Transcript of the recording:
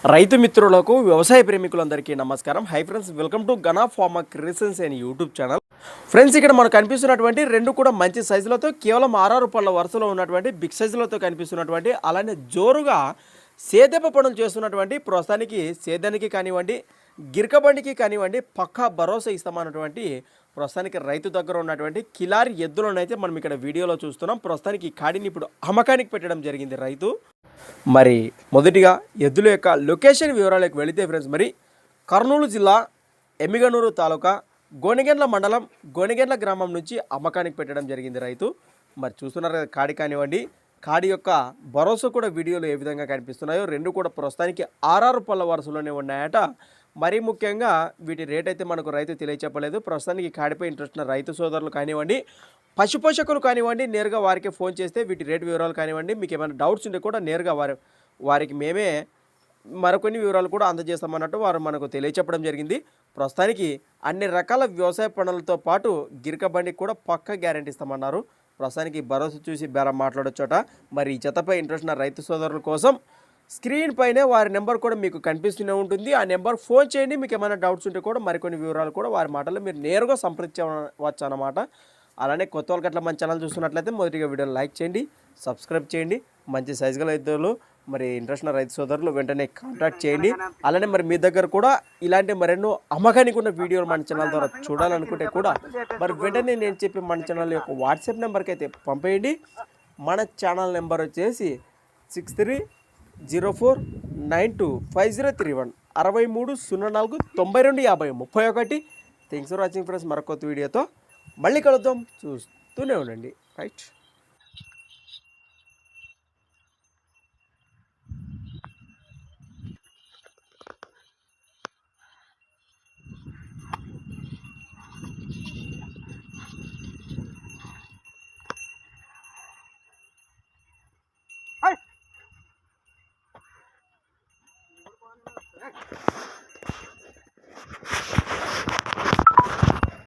రైతు మిత్రులకు వ్యవసాయ ప్రేమికులందరికీ నమస్కారం. Hi friends, welcome to Gana pharma creations and YouTube channel. Friends, ఇక్కడ మనకు కనిపిస్తున్నటువంటి రెండు కూడా మంచి సైజులతో కేవలం 6 పళ్ళ వరుసలో ఉన్నటువంటి బిగ్ సైజులతో కనిపిస్తున్నటువంటి, అలానే జోరుగా సేద్యపు పనులు చేస్తున్నటువంటి, ప్రస్తుతానికి సేద్యానికి కానివ్వండి, గిరకబండికి కానివ్వండి పక్కా భరోసా ఇస్తామన్నటువంటి ప్రస్తుతానికి రైతు దగ్గర ఉన్నటువంటి కిలారి ఎద్దులను అయితే మనం ఇక్కడ వీడియోలో చూస్తున్నాం. ప్రస్తుతానికి కాడిని ఇప్పుడు అమ్మకానికి పెట్టడం జరిగింది రైతు. మరి మొదటిగా ఎద్దుల యొక్క లొకేషన్ వివరాలకు వెళితే ఫ్రెండ్స్, మరి కర్నూలు జిల్లా ఎమ్మిగనూరు తాలూకా గోనెగెండ్ల మండలం గోనెగెండ్ల గ్రామం నుంచి అమ్మకానికి పెట్టడం జరిగింది రైతు. మరి చూస్తున్నారు కదా, కాడి కానివ్వండి, కాడి యొక్క భరోసా కూడా వీడియోలో ఏ విధంగా కనిపిస్తున్నాయో, రెండు కూడా ప్రస్తుతానికి 6 పళ్ళ వరుసలోనే ఉన్నాయట. మరీ ముఖ్యంగా వీటి రేట్ అయితే మనకు రైతు తెలియచెప్పలేదు. ప్రస్తుతానికి కాడిపై ఇంట్రెస్ట్ ఉన్న రైతు సోదరులు కానివ్వండి, పశుపోషకులు కానివ్వండి, నేరుగా వారికి ఫోన్ చేస్తే వీటి రేటు వివరాలు కానివ్వండి, మీకు ఏమైనా డౌట్స్ ఉంటే కూడా నేరుగా వారికి మేమే మరికొన్ని వివరాలు కూడా అందజేస్తామన్నట్టు వారు మనకు తెలియచెప్పడం జరిగింది. ప్రస్తుతానికి అన్ని రకాల వ్యవసాయ పనులతో పాటు గిరక బండికి కూడా పక్కా గ్యారెంటీ ఇస్తామన్నారు. ప్రస్తుతానికి భరోసా చూసి బేరం మాట్లాడొచ్చట. మరి ఈ జతపై ఇంట్రెస్ట్ ఉన్న రైతు సోదరుల కోసం స్క్రీన్ పైనే వారి నెంబర్ కూడా మీకు కనిపిస్తూనే ఉంటుంది. ఆ నెంబర్ ఫోన్ చేయండి. మీకు ఏమైనా డౌట్స్ ఉంటే కూడా మరికొన్ని వివరాలు కూడా వారి మాటల్లో మీరు నేరుగా సంప్రదించవచ్చు అన్నమాట. అలానే కొత్త వాళ్ళకి అట్లా మన ఛానల్ చూస్తున్నట్లయితే మొదటిగా వీడియోని లైక్ చేయండి, సబ్స్క్రైబ్ చేయండి. మంచి సైజు గల రైతులు, మరి ఇంట్రెస్ట్ ఉన్న రైతు సోదరులు వెంటనే కాంటాక్ట్ చేయండి. అలానే మరి మీ దగ్గర కూడా ఇలాంటి మరెన్నో అమ్మకానికి ఉన్న వీడియోలు మన ఛానల్ ద్వారా చూడాలనుకుంటే కూడా మరి వెంటనే నేను చెప్పి మన ఛానల్ యొక్క వాట్సాప్ నెంబర్కి అయితే పంపేయండి. మన ఛానల్ నెంబర్ వచ్చేసి 6304925031 6304925031. Thanks for watching friends. మరొక కొత్త వీడియోతో మళ్ళీ కలుద్దాం. చూస్తూనే ఉండండి. రైట్. Hey!